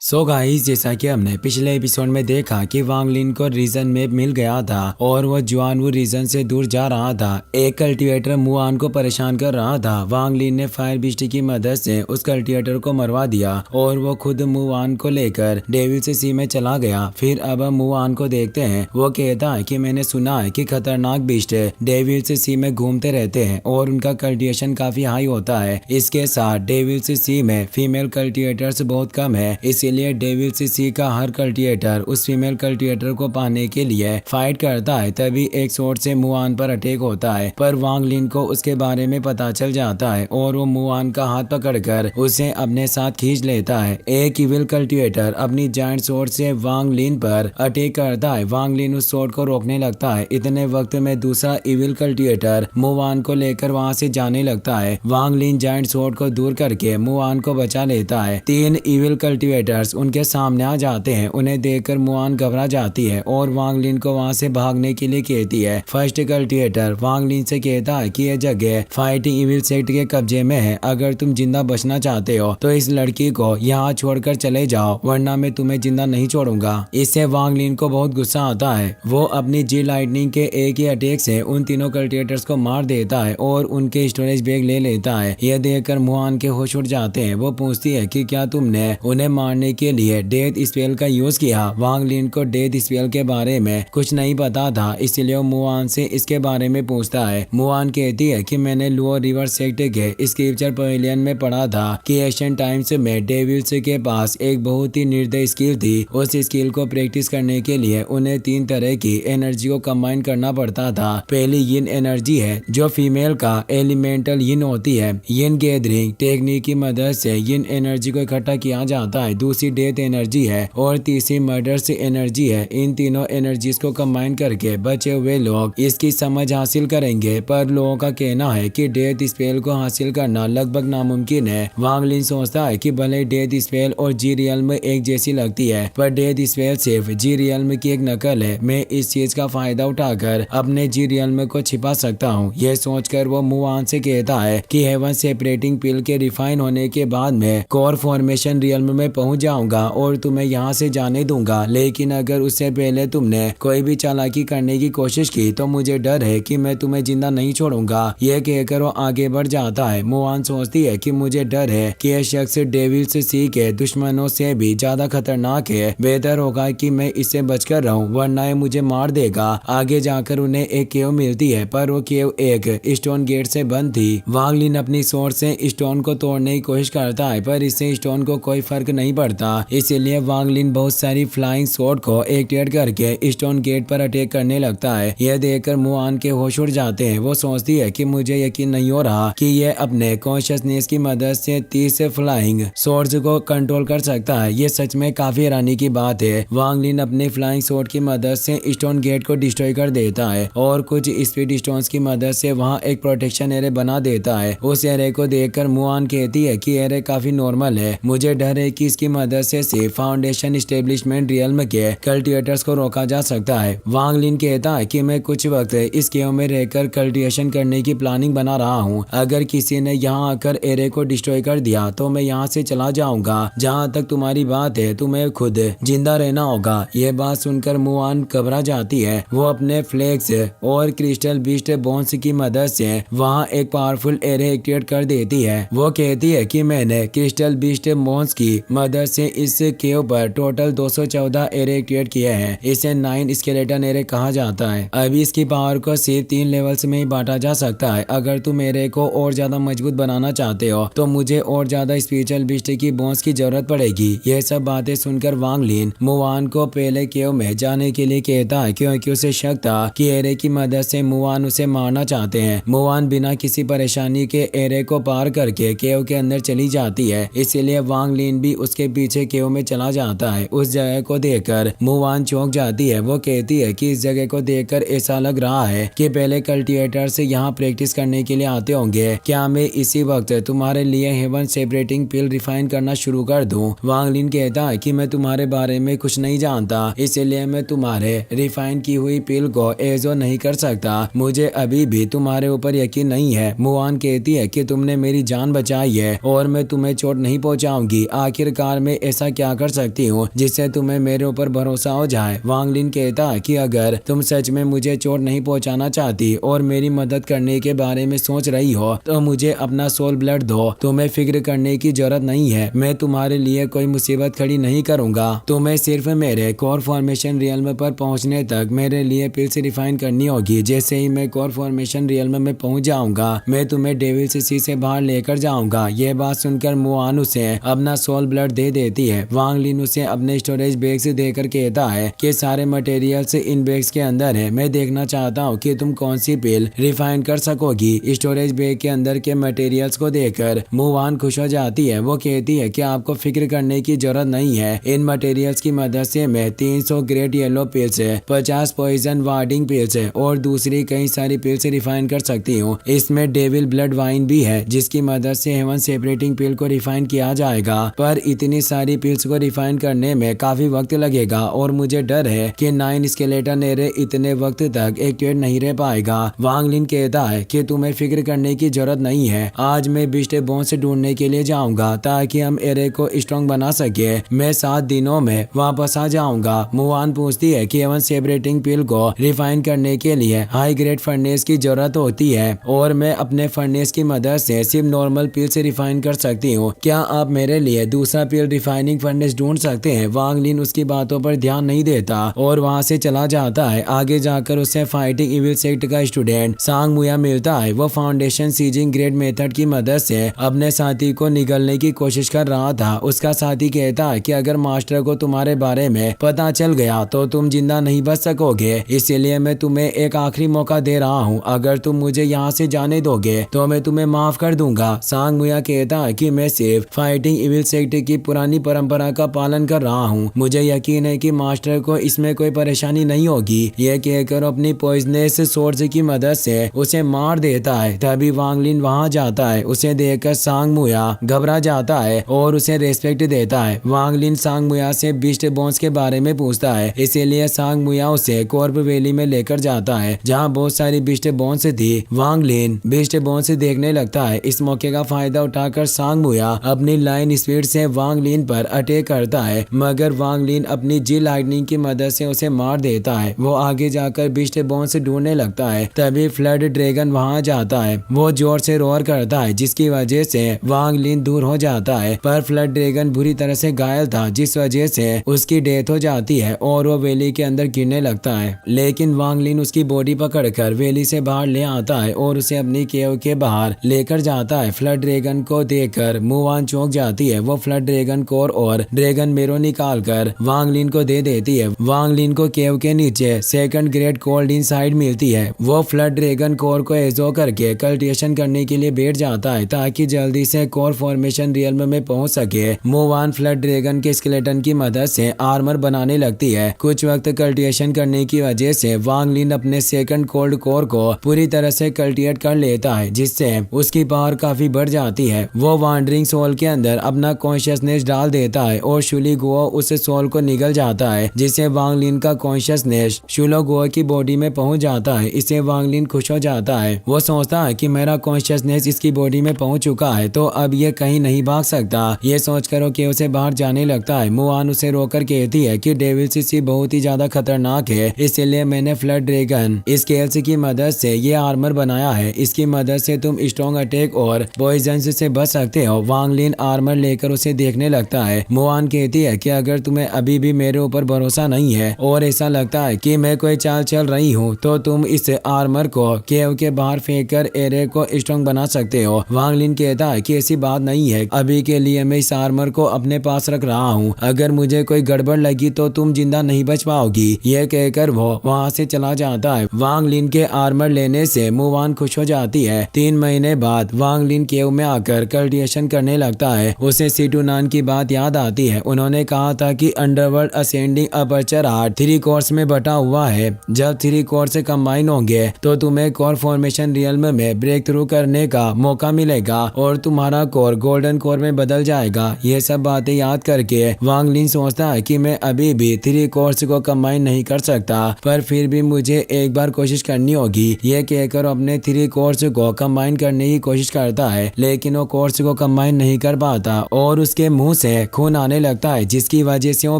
So guys, जैसा कि हमने पिछले एपिसोड में देखा कि वांग लिन को रीजन मैप मिल गया था और वो जुआनवू रीजन से दूर जा रहा था। एक कल्टीवेटर मुआन को परेशान कर रहा था। वांग लिन ने फायर बिस्ट की मदद से उस कल्टीवेटर को मरवा दिया और वो खुद मुआन को लेकर डेविल से सी में चला गया। फिर अब हम मुआन को देखते हैं। वो कहता है कि मैंने सुना है कि खतरनाक बिस्ट डेविल से सी में घूमते रहते हैं और उनका कल्टिवेशन काफी हाई होता है। इसके साथ डेविल से सी में फीमेल कल्टिवेटर्स बहुत कम है, इसीलिए डेविल सी का हर कल्टिवेटर उस फीमेल कल्टिवेटर को पाने के लिए फाइट करता है। तभी एक शॉट से मुआन पर अटैक होता है, पर वांग लिन को उसके बारे में पता चल जाता है और वो मुआन का हाथ पकड़कर उसे अपने साथ खींच लेता है। एक इविल कल्टिवेटर अपनी जायंट शॉट से वांग लिन पर अटैक करता है। वांग लिन उस शॉट को रोकने लगता है। इतने वक्त में दूसरा इविल कल्टिवेटर मुआन को लेकर वहां से जाने लगता है। वांग लिन जायंट शॉट को दूर करके मुआन को बचा लेता है। तीन इविल कल्टिवेटर्स उनके सामने आ जाते हैं। उन्हें देखकर मुआन घबरा जाती है और वांग लिन को वहां से भागने के लिए कहती है। फर्स्ट कल्टिवेटर वांग लिन से कहता है कि यह जगह फाइटिंग इविल सेक्ट के कब्जे में है। अगर तुम जिंदा बचना चाहते हो तो इस लड़की को यहाँ छोड़कर चले जाओ, वरना मैं तुम्हें जिंदा नहीं छोड़ूंगा। इससे वांग लिन को बहुत गुस्सा आता है। वो अपनी जी लाइटनिंग के एक ही अटैक से उन तीनों कल्टिवेटर्स को मार देता है और उनके स्टोरेज बैग ले लेता है। यह देखकर मुआन के होश उड़ जाते हैं। वो पूछती है कि क्या तुमने उन्हें मारने के लिए डेथ स्पेल का यूज किया। वांग लिन को डेथ स्पेल के बारे में कुछ नहीं पता था, इसलिए वो मुआन से इसके बारे में पूछता है। मुआन कहती है कि मैंने लुओ रिवर सेक्ट के स्क्रिप्चर पवेलियन में पढ़ा था कि एशियन टाइम्स में डेविल्स के पास एक बहुत ही निर्दय स्किल थी। उस स्किल को प्रैक्टिस करने के लिए उन्हें तीन तरह की एनर्जी को कंबाइन करना पड़ता था। पहली यिन एनर्जी है जो फीमेल का एलिमेंटल यिन होती है। यिन गैदरिंग टेक्निक की मदद से यिन एनर्जी को इकट्ठा किया जाता है। दूसरी डेथ एनर्जी है और तीसरी मर्डर्स एनर्जी है। इन तीनों एनर्जीज को कंबाइन करके बचे हुए लोग इसकी समझ हासिल करेंगे, पर लोगों का कहना है कि डेथ स्पेल को हासिल करना लगभग नामुमकिन है। वांग लिन सोचता है कि भले डेथ स्पेल और जी रियल्म एक जैसी लगती है, पर डेथ स्पेल सिर्फ जी रियल्म की एक नकल है। मैं इस चीज का फायदा उठाकर अपने जी रियल्म को छिपा सकता हूँ। यह सोचकर वो मुआन से कहता है कि हेवन सेपरेटिंग पिल के रिफाइन होने के बाद मैं कोर फॉर्मेशन रियल्म में पहुंच जाऊंगा और तुम्हें यहाँ से जाने दूंगा, लेकिन अगर उससे पहले तुमने कोई भी चालाकी करने की कोशिश की तो मुझे डर है कि मैं तुम्हें जिंदा नहीं छोड़ूंगा। यह कहकर वो आगे बढ़ जाता है। मुआन सोचती है कि मुझे डर है कि यह शख्स डेविल्स सी के दुश्मनों से भी ज्यादा खतरनाक है। बेहतर होगा कि मैं इससे बचकर रहूं, वरना ये मुझे मार देगा। आगे जाकर उन्हें एक केव मिलती है, पर वो केव एक स्टोन गेट से बंद थी। वांग लिन अपनी सोर्स से स्टोन को तोड़ने की कोशिश करता है, पर इससे स्टोन को कोई फर्क नहीं पड़ता। इसलिए वांग लिन बहुत सारी फ्लाइंग शॉट को एक्टिवेट करके स्टोन गेट पर अटैक करने लगता है। यह देखकर मुआन के होश उड़ जाते हैं। वो सोचती है कि मुझे यकीन नहीं हो रहा कि यह अपने कॉन्शियसनेस की मदद से 30 फ्लाइंग शॉट्स को कंट्रोल कर सकता है। ये सच में काफी हैरानी की बात है। वांग लिन अपने फ्लाइंग शॉट की मदद से स्टोन गेट को डिस्ट्रॉय कर देता है और कुछ स्पीड स्टोन्स की मदद से वहाँ एक प्रोटेक्शन एरिया बना देता है। उस एरिया को देखकर मुआन कहती है कि एरिया काफी नॉर्मल है। मुझे डर है कि इसकी मदद से फाउंडेशन एस्टेब्लिशमेंट रियल्म के कल्टिवेटर्स को रोका जा सकता है। वांग लिन कहता है कि मैं कुछ वक्त इस केव में रहकर कल्टिवेशन करने की प्लानिंग बना रहा हूँ। अगर किसी ने यहाँ आकर एरिया को डिस्ट्रॉय कर दिया तो मैं यहाँ से चला जाऊंगा। जहाँ तक तुम्हारी बात है, तुम्हें खुद जिंदा रहना होगा। यह बात सुनकर मुआन घबरा जाती है। वो अपने फ्लेक्स और क्रिस्टल बीस्ट बोन्स की मदद से वहाँ एक पावरफुल एरिया एक्टिवेट कर देती है। वो कहती है कि मैंने क्रिस्टल बीस्ट बोन्स की मदद से इस केव पर टोटल 214 एरिया एक्टिवेट किए हैं। इसे 9 स्केलेटन एरिया कहा जाता है। अभी इसकी पावर को सिर्फ 3 लेवल्स में ही बांटा जा सकता है। अगर तुम एरिया को और ज्यादा मजबूत बनाना चाहते हो तो मुझे और ज्यादा स्पिरिचुअल बीस्ट की बोन्स की जरूरत पड़ेगी। यह सब बातें सुनकर वांग लिन मुआन को पहले केव में जाने के लिए कहता है, क्योंकि उसे शक था कि एरिया की मदद से मुआन उसे मारना चाहते हैं। मुआन बिना किसी परेशानी के एरिया को पार करके केव के अंदर चली जाती है, इसलिए वांग लिन भी उसके पीछे केव में चला जाता है। उस जगह को देखकर मुआन चौंक जाती है। वो कहती है कि इस जगह को देखकर ऐसा लग रहा है कि पहले कल्टिवेटर से यहाँ प्रैक्टिस करने के लिए आते होंगे। क्या मैं इसी वक्त तुम्हारे लिए हेवन सेपरेटिंग पिल रिफाइन करना शुरू कर दूं? वांग लिन कहता है कि मैं तुम्हारे बारे में कुछ नहीं जानता, इसलिए मैं तुम्हारे रिफाइन की हुई पिल को एजो नहीं कर सकता। मुझे अभी भी तुम्हारे ऊपर यकीन नहीं है। मुआन कहती है कि तुमने मेरी जान बचाई है और मैं तुम्हें चोट नहीं पहुंचाऊंगी। आखिरकार मैं मैं ऐसा क्या कर सकती हूँ जिससे तुम्हें मेरे ऊपर भरोसा हो जाए। वांग लिन कहता है कि अगर तुम सच में मुझे चोट नहीं पहुंचाना चाहती और मेरी मदद करने के बारे में सोच रही हो तो मुझे अपना सोल ब्लड दो। तुम्हें फिक्र करने की जरूरत नहीं है, मैं तुम्हारे लिए कोई मुसीबत खड़ी नहीं करूंगा। तुम्हें सिर्फ मेरे कोर फॉर्मेशन रियल्म पर पहुंचने तक मेरे लिए पिल्स रिफाइन करनी होगी। जैसे ही मैं कोर फॉर्मेशन रियल्म में पहुंच जाऊंगा मैं तुम्हें डेविल्स सी से बाहर लेकर जाऊंगा। ये बात सुनकर मुआन उसे अपना सोल ब्लड दे देती है। वांग लिन उसे अपने स्टोरेज बैग्स देकर कहता है कि सारे मटेरियल्स इन बैग्स के अंदर है, मैं देखना चाहता हूँ कि तुम कौन सी पिल रिफाइन कर सकोगी। स्टोरेज बैग के अंदर के मटेरियल्स को देखकर मुआन खुश हो जाती है। वो कहती है कि आपको फिक्र करने की जरूरत नहीं है, इन मटेरियल्स की मदद से मैं 300 great yellow pills, 50 poison warding pills और दूसरी कई सारी पिल्स रिफाइन कर सकती हूँ। इसमें डेविल ब्लड वाइन भी है जिसकी मदद से हेवन सेपरेटिंग पिल को रिफाइन किया जाएगा, पर इतनी सारी पिल्स को रिफाइन करने में काफी वक्त लगेगा और मुझे डर है कि 9 स्केलेटन एरे इतने वक्त तक एक्टिवेट नहीं रह पाएगा। वांग लिन कहता है कि तुम्हें फिक्र करने की जरूरत नहीं है, आज मैं बिस्ट बोन्स ढूंढने के लिए जाऊंगा ताकि हम एरे को स्ट्रॉन्ग बना सके। मैं 7 दिनों में वापस आ जाऊंगा। मुआन पूछती है कि हेवन सेपरेटिंग पिल को रिफाइन करने के लिए हाई ग्रेड फर्नेस की जरूरत होती है और मैं अपने फर्नेस की मदद से सिर्फ नॉर्मल पिल से रिफाइन कर सकती हूँ। क्या आप मेरे लिए दूसरा पिल रिफाइनिंग फर्नेस ढूंढ सकते हैं? वांग लिन उसकी बातों पर ध्यान नहीं देता और वहाँ से चला जाता है। आगे जाकर उसे फाइटिंग इविल सेक्ट का स्टूडेंट सांग मुया मिलता है। वो फाउंडेशन सीजिंग ग्रेड मेथड की मदद से अपने साथी को निगलने की कोशिश कर रहा था। उसका साथी कहता है कि अगर मास्टर को तुम्हारे बारे में पता चल गया तो तुम जिंदा नहीं बच सकोगे, इसलिए मैं तुम्हें एक आखिरी मौका दे रहा हूँ। अगर तुम मुझे यहाँ से जाने दोगे तो मैं तुम्हें माफ कर दूंगा। सांग मुया कहता है कि मैं सिर्फ फाइटिंग इविल सेक्ट की पुरानी परंपरा का पालन कर रहा हूँ, मुझे यकीन है कि मास्टर को इसमें कोई परेशानी नहीं होगी। यह कहकर अपनी पॉइजनस सोर्स की मदद से उसे मार देता है। तभी वांग लिन वहाँ जाता है। उसे देखकर सांग मुया घबरा जाता है और उसे रेस्पेक्ट देता है। वांग लिन सांग मुया से बिस्ट बोन्स के बारे में पूछता है, इसीलिए सांग मुया उसे कॉर्प वैली में लेकर जाता है जहाँ बहुत सारी बिस्ट बोन्स थी। वांग लिन बिस्ट बोन्स देखने लगता है। इस मौके का फायदा उठाकर सांग मुया अपनी लाइन स्पीड से वांग लिन पर अटैक करता है, मगर वांग लिन अपनी जी लाइटनिंग की मदद से उसे मार देता है। वो आगे जाकर बिस्ट बोन्स ढूंढने लगता है। तभी फ्लड ड्रैगन वहाँ जाता है। वो जोर से रोर करता है जिसकी वजह से वांग लिन दूर हो जाता है, पर फ्लड ड्रैगन बुरी तरह से घायल था जिस वजह से उसकी डेथ हो जाती है और वो वैली के अंदर गिरने लगता है। लेकिन वांग लिन उसकी बॉडी पकड़कर वैली से बाहर ले आता है और उसे अपनी केव के बाहर लेकर जाता है। फ्लड ड्रैगन को देखकर मुआन चौंक जाती है। वो फ्लड ड्रैगन कोर और ड्रैगन मेरो निकाल कर वांग लिन को दे देती है। वांग लिन को केव के नीचे सेकंड ग्रेड कोल्ड इनसाइड मिलती है। वो फ्लड ड्रैगन कोर को एजो करके कल्टिवेशन करने के लिए बैठ जाता है ताकि जल्दी से कोर फॉर्मेशन रियल्म में पहुंच सके। मुआन फ्लड ड्रैगन के स्केलेटन की मदद से आर्मर बनाने लगती है। कुछ वक्त कल्टिवेशन करने की वजह से वांग लिन अपने सेकंड कोल्ड कोर को पूरी तरह से कल्टिवेट कर लेता है जिससे उसकी पावर काफी बढ़ जाती है। वो वांडरिंग सोल के अंदर अपना कॉन्शियसनेस डाल देता है और शुली गुओ उस सोल को निगल जाता है जिससे वांग लिन का कॉन्शियसनेस शुलो गुओ की बॉडी में पहुंच जाता है। इससे वांग लिन खुश हो जाता है। वो सोचता है कि मेरा कॉन्शियसनेस इसकी बॉडी में पहुंच चुका है तो अब ये कहीं नहीं भाग सकता। ये सोचकर वो उसे बाहर जाने लगता है। मुआन उसे रोकर कहती है कि डेविल्स सी बहुत ही ज्यादा खतरनाक है, इसलिए मैंने फ्लड ड्रैगन स्केल्स की मदद से ये आर्मर बनाया है। इसकी मदद से तुम स्ट्रॉन्ग अटैक और पॉइजन से बच सकते हो। वांग लिन आर्मर लेकर उसे देखने लगता है। मुआन कहती है कि अगर तुम्हें अभी भी मेरे ऊपर भरोसा नहीं है और ऐसा लगता है कि मैं कोई चाल चल रही हूँ तो तुम इस आर्मर को केव के बाहर फेंक कर एरे को स्ट्रॉन्ग बना सकते हो। वांग लिन कहता है कि ऐसी बात नहीं है, अभी के लिए मैं इस आर्मर को अपने पास रख रहा हूँ, अगर मुझे कोई गड़बड़ लगी तो तुम जिंदा नहीं बच पाओगी। यह कहकर वो वहाँ से चला जाता है। वांग लिन के आर्मर लेने से मुआन खुश हो जाती है। 3 महीने बाद वांग लिन केव में आकर कल्टिवेशन करने लगता है। उसे सीटूनान की बात याद आती है। उन्होंने कहा था कि underworld ascending aperture art 3 course में बटा हुआ है। जब 3 कोर्स कंबाइन होंगे तो तुम्हें कोर फॉर्मेशन रियल्म में ब्रेक थ्रू करने का मौका मिलेगा और तुम्हारा कोर गोल्डन कोर में बदल जाएगा। ये सब बातें याद करके वांग लिन सोचता है कि मैं अभी भी 3 कोर्स को कंबाइन नहीं कर सकता, पर फिर भी मुझे एक बार कोशिश करनी होगी। ये कहकर अपने 3 कोर्स को कंबाइन करने की कोशिश करता है, लेकिन वो कोर्स को कंबाइन नहीं कर पाता और उसके मुंह से खून आने लगता है, जिसकी वजह से वो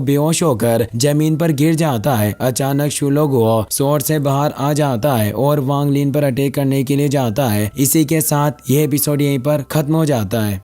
बेहोश होकर जमीन पर गिर जाता है। अचानक शुलोगुओ स्वॉर्ड से बाहर आ जाता है और वांग लिन पर अटैक करने के लिए जाता है। इसी के साथ ये एपिसोड यहीं पर खत्म हो जाता है।